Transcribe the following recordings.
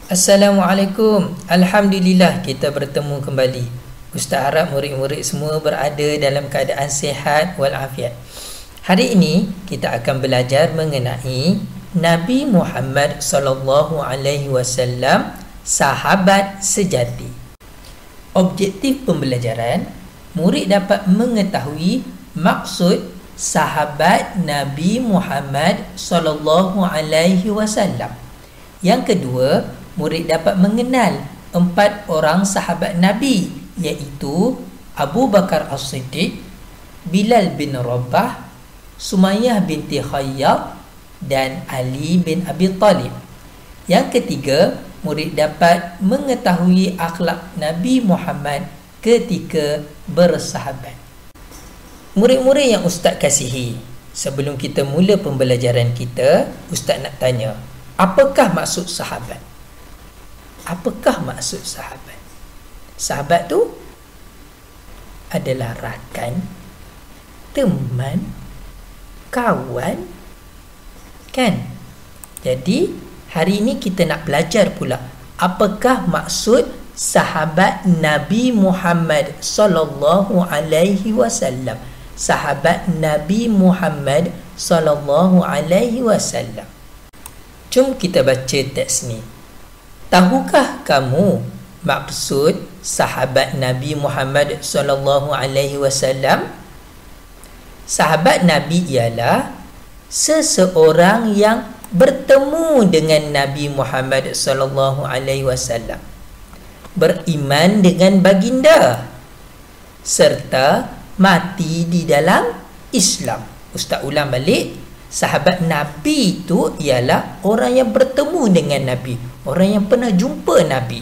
Assalamualaikum. Alhamdulillah kita bertemu kembali. Ustaz harap murid-murid semua berada dalam keadaan sihat walafiat. Hari ini kita akan belajar mengenai Nabi Muhammad sallallahu alaihi wasallam, sahabat sejati. Objektif pembelajaran, murid dapat mengetahui maksud sahabat Nabi Muhammad sallallahu alaihi wasallam. Yang kedua, murid dapat mengenal 4 orang sahabat Nabi, iaitu Abu Bakar As-Siddiq, Bilal bin Rabah, Sumayyah binti Khayyat dan Ali bin Abi Talib. Yang ketiga, murid dapat mengetahui akhlak Nabi Muhammad ketika bersahabat. Murid-murid yang Ustaz kasihi, sebelum kita mula pembelajaran kita, Ustaz nak tanya, apakah maksud sahabat? Apakah maksud sahabat? Sahabat tu adalah rakan, teman, kawan, kan? Jadi hari ini kita nak belajar pula apakah maksud sahabat Nabi Muhammad sallallahu alaihi wasallam. Sahabat Nabi Muhammad sallallahu alaihi wasallam. Jom kita baca teks ni. Tahukah kamu maksud sahabat Nabi Muhammad sallallahu alaihi wasallam? Sahabat Nabi ialah seseorang yang bertemu dengan Nabi Muhammad sallallahu alaihi wasallam, beriman dengan baginda serta mati di dalam Islam. Ustaz ulang balik. Sahabat Nabi itu ialah orang yang bertemu dengan Nabi, orang yang pernah jumpa Nabi,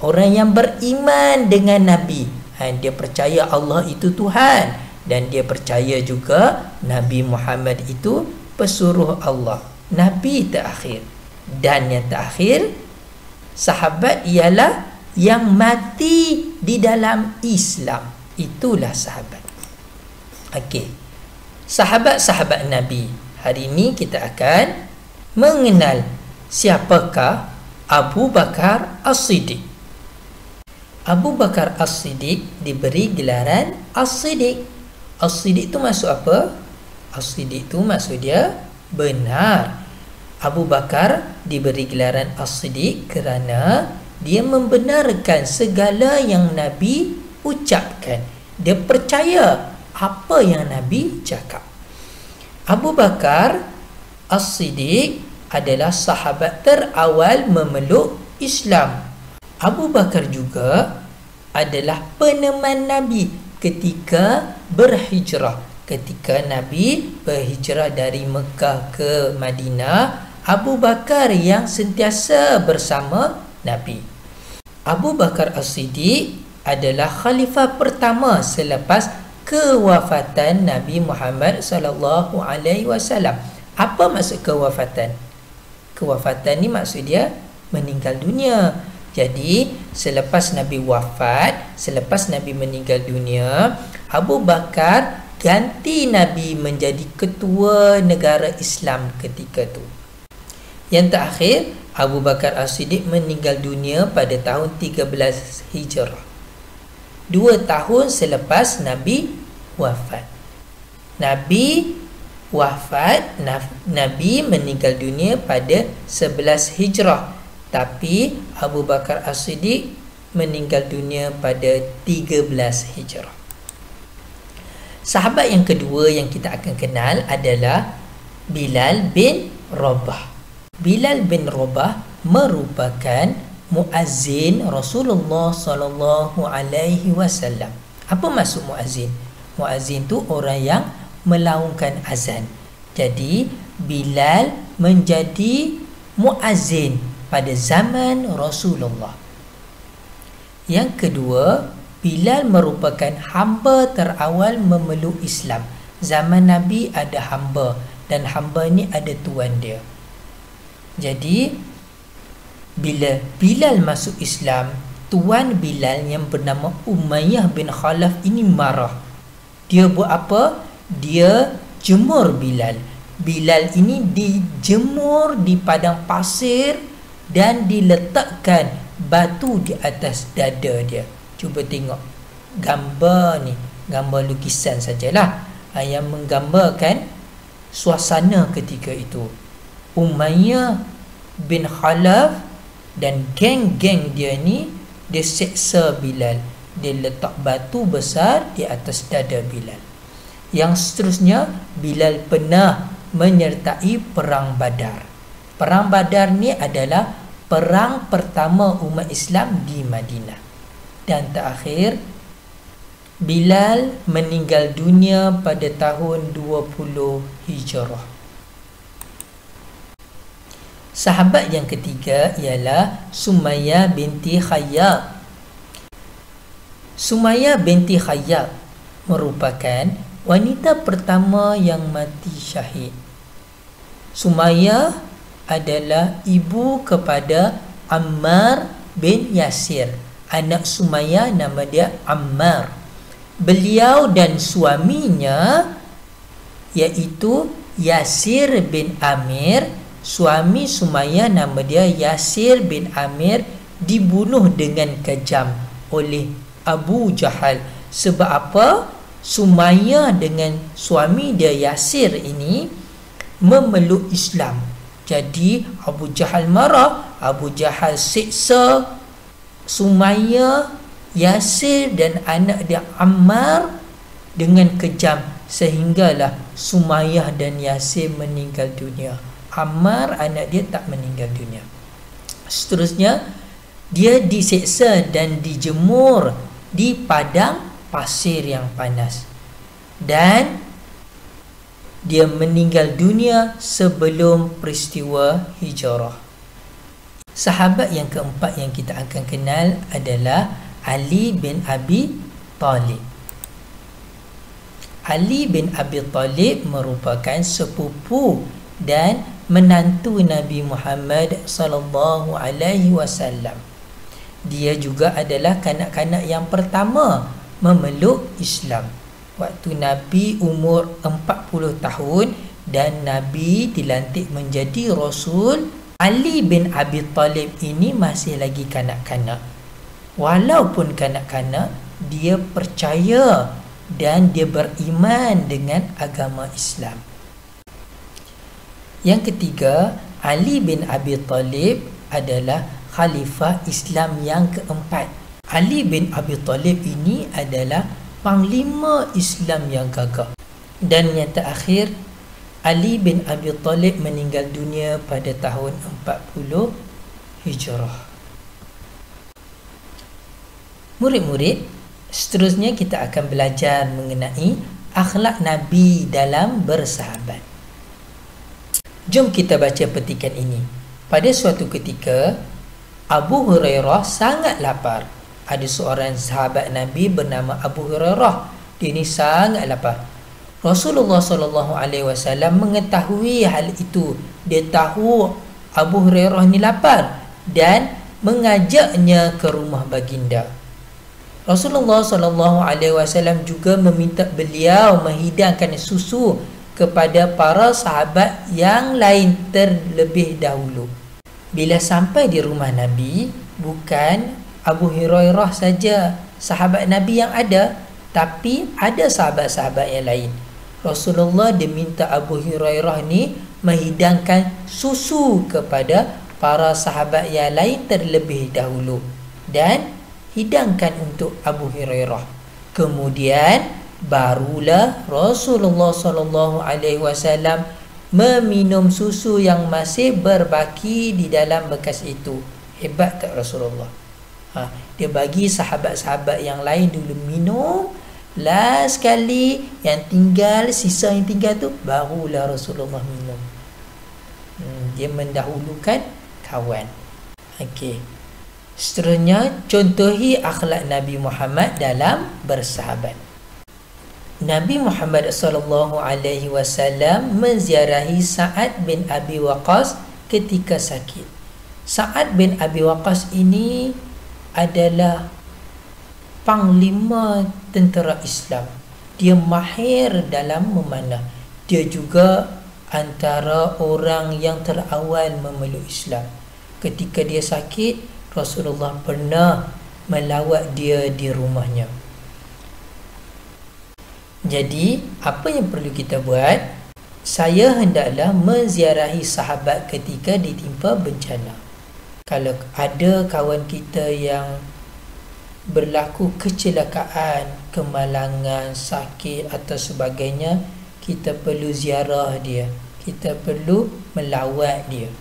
orang yang beriman dengan Nabi. Dia percaya Allah itu Tuhan, dan dia percaya juga Nabi Muhammad itu pesuruh Allah, Nabi terakhir. Dan yang terakhir, sahabat ialah yang mati di dalam Islam. Itulah sahabat. Okey, sahabat-sahabat Nabi. Hari ini kita akan mengenal siapakah Abu Bakar As-Siddiq. Abu Bakar As-Siddiq diberi gelaran As-Siddiq. As-Siddiq itu maksud apa? As-Siddiq itu maksud dia benar. Abu Bakar diberi gelaran As-Siddiq kerana dia membenarkan segala yang Nabi ucapkan. Dia percaya apa yang Nabi cakap. Abu Bakar As-Siddiq adalah sahabat terawal memeluk Islam. Abu Bakar juga adalah peneman Nabi ketika berhijrah. Ketika Nabi berhijrah dari Mekah ke Madinah, Abu Bakar yang sentiasa bersama Nabi. Abu Bakar As-Siddiq adalah khalifah pertama selepas kewafatan Nabi Muhammad sallallahu alaihi wasallam. Apa maksud kewafatan? Kewafatan ni maksud dia meninggal dunia. Jadi selepas Nabi wafat, selepas Nabi meninggal dunia, Abu Bakar ganti Nabi menjadi ketua negara Islam ketika tu. Yang terakhir, Abu Bakar As-Siddiq meninggal dunia pada tahun 13 Hijrah. 2 tahun selepas Nabi wafat. Nabi wafat, Nabi meninggal dunia pada 11 Hijrah. Tapi Abu Bakar As-Siddiq meninggal dunia pada 13 Hijrah. Sahabat yang kedua yang kita akan kenal adalah Bilal bin Rabah. Bilal bin Rabah merupakan muazzin Rasulullah sallallahu alaihi wasallam. Apa maksud muazzin? Muazzin tu orang yang melaungkan azan. Jadi Bilal menjadi muazzin pada zaman Rasulullah. Yang kedua, Bilal merupakan hamba terawal memeluk Islam. Zaman Nabi ada hamba, dan hamba ni ada tuan dia. Jadi bila Bilal masuk Islam, tuan Bilal yang bernama Umayyah bin Khalaf ini marah. Dia buat apa? Dia jemur Bilal. Bilal ini dijemur di padang pasir dan diletakkan batu di atas dada dia. Cuba tengok gambar ni, gambar lukisan sajalah yang menggambarkan suasana ketika itu. Umayyah bin Khalaf dan geng-geng dia ni, dia seksa Bilal. Dia letak batu besar di atas dada Bilal. Yang seterusnya, Bilal pernah menyertai perang Badar. Perang Badar ni adalah perang pertama umat Islam di Madinah. Dan terakhir, Bilal meninggal dunia pada tahun 20 Hijrah. Sahabat yang ketiga ialah Sumayyah binti Khayyat. Sumayyah binti Khayyat merupakan wanita pertama yang mati syahid. Sumayyah adalah ibu kepada Ammar bin Yasir. Anak Sumayyah nama dia Ammar. Beliau dan suaminya iaitu Yasir bin Amir, suami Sumayyah nama dia Yasir bin Amir, dibunuh dengan kejam oleh Abu Jahal. Sebab apa? Sumayyah dengan suami dia Yasir ini memeluk Islam. Jadi Abu Jahal marah, Abu Jahal siksa Sumayyah, Yasir dan anak dia Ammar dengan kejam, sehinggalah Sumayyah dan Yasir meninggal dunia. Ammar anak dia tak meninggal dunia. Seterusnya, dia diseksa dan dijemur di padang pasir yang panas, dan dia meninggal dunia sebelum peristiwa hijrah. Sahabat yang keempat yang kita akan kenal adalah Ali bin Abi Talib. Ali bin Abi Talib merupakan sepupu dan menantu Nabi Muhammad sallallahu alaihi wasallam. Dia juga adalah kanak-kanak yang pertama memeluk Islam. Waktu Nabi umur 40 tahun dan Nabi dilantik menjadi Rasul, Ali bin Abi Talib ini masih lagi kanak-kanak. Walaupun kanak-kanak, dia percaya dan dia beriman dengan agama Islam. Yang ketiga, Ali bin Abi Talib adalah khalifah Islam yang keempat. Ali bin Abi Talib ini adalah panglima Islam yang gagah. Dan yang terakhir, Ali bin Abi Talib meninggal dunia pada tahun 40 Hijrah. Murid-murid, seterusnya kita akan belajar mengenai akhlak Nabi dalam bersahabat. Jom kita baca petikan ini. Pada suatu ketika, Abu Hurairah sangat lapar. Ada seorang sahabat Nabi bernama Abu Hurairah. Dia ni sangat lapar. Rasulullah SAW mengetahui hal itu. Dia tahu Abu Hurairah ni lapar dan mengajaknya ke rumah baginda. Rasulullah SAW juga meminta beliau menghidangkan susu kepada para sahabat yang lain terlebih dahulu. Bila sampai di rumah Nabi, bukan Abu Hurairah saja sahabat Nabi yang ada, tapi ada sahabat-sahabat yang lain. Rasulullah diminta Abu Hurairah ni menghidangkan susu kepada para sahabat yang lain terlebih dahulu, dan hidangkan untuk Abu Hurairah. Kemudian barulah Rasulullah SAW meminum susu yang masih berbaki di dalam bekas itu. Hebat tak Rasulullah? Dia bagi sahabat-sahabat yang lain dulu minum, last sekali yang tinggal, sisa yang tinggal tu barulah Rasulullah minum. Dia mendahulukan kawan. Okey. Seterusnya, contohi akhlak Nabi Muhammad dalam bersahabat. Nabi Muhammad SAW menziarahi Sa'ad bin Abi Waqqas ketika sakit. Sa'ad bin Abi Waqqas ini adalah panglima tentera Islam. Dia mahir dalam memanah. Dia juga antara orang yang terawal memeluk Islam. ketika dia sakit, Rasulullah pernah melawat dia di rumahnya. Jadi, apa yang perlu kita buat? Saya hendaklah menziarahi sahabat ketika ditimpa bencana. Kalau ada kawan kita yang berlaku kecelakaan, kemalangan, sakit atau sebagainya, kita perlu ziarah dia, kita perlu melawat dia.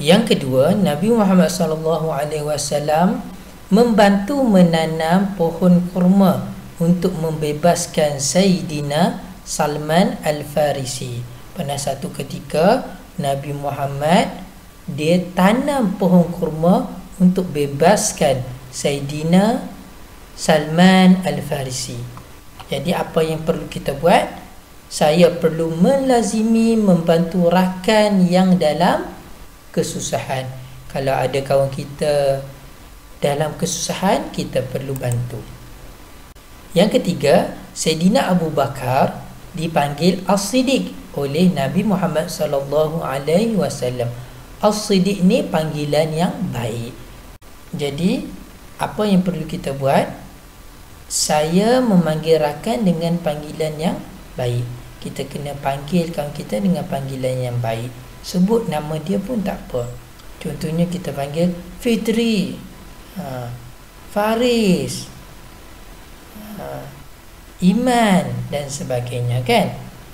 Yang kedua, Nabi Muhammad SAW membantu menanam pohon kurma untuk membebaskan Sayyidina Salman Al-Farisi. Pada satu ketika Nabi Muhammad dia tanam pohon kurma untuk bebaskan Sayyidina Salman Al-Farisi. Jadi apa yang perlu kita buat? Saya perlu melazimi membantu rakan yang dalam kesusahan. Kalau ada kawan kita dalam kesusahan, kita perlu bantu. Yang ketiga, Sayyidina Abu Bakar dipanggil As-Siddiq oleh Nabi Muhammad SAW. As-Siddiq ni panggilan yang baik. Jadi, apa yang perlu kita buat? Saya memanggil rakan dengan panggilan yang baik. Kita kena panggil kawan kita dengan panggilan yang baik. Sebut nama dia pun tak apa. Contohnya kita panggil Fitri, Faris, Iman dan sebagainya, kan?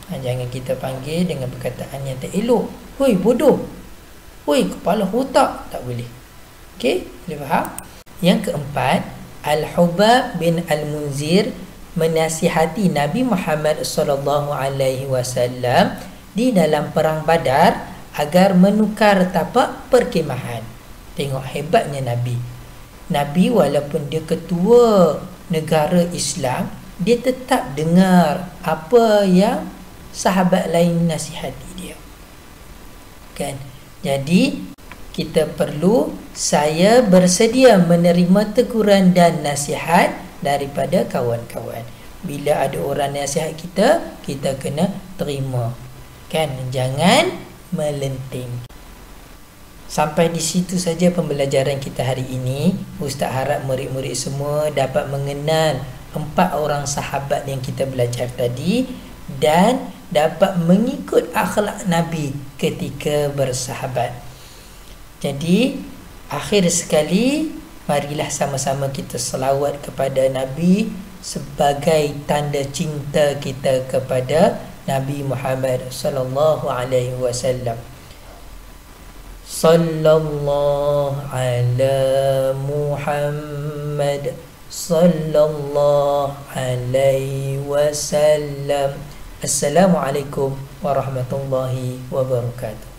Jangan kita panggil dengan perkataan yang tak elok. Hoi bodoh, hoi kepala otak, tak boleh. Okey, boleh faham? Yang keempat, Al-Hubab bin Al-Munzir menasihati Nabi Muhammad SAW di dalam perang Badar agar menukar tapak perkemahan. Tengok hebatnya Nabi. Nabi walaupun dia ketua negara Islam, dia tetap dengar apa yang sahabat lain nasihati dia, kan? Jadi kita perlu, saya bersedia menerima teguran dan nasihat daripada kawan-kawan. Bila ada orang nasihat kita, kita kena terima, kan? Jangan melenting. Sampai di situ saja pembelajaran kita hari ini. Ustaz harap murid-murid semua dapat mengenal 4 orang sahabat yang kita belajar tadi dan dapat mengikut akhlak Nabi ketika bersahabat. Jadi, akhir sekali, marilah sama-sama kita selawat kepada Nabi sebagai tanda cinta kita kepada Nabi Muhammad sallallahu alaihi wasallam. Sallallahu ala Muhammad sallallahu alaihi wasallam. Assalamualaikum warahmatullahi wabarakatuh.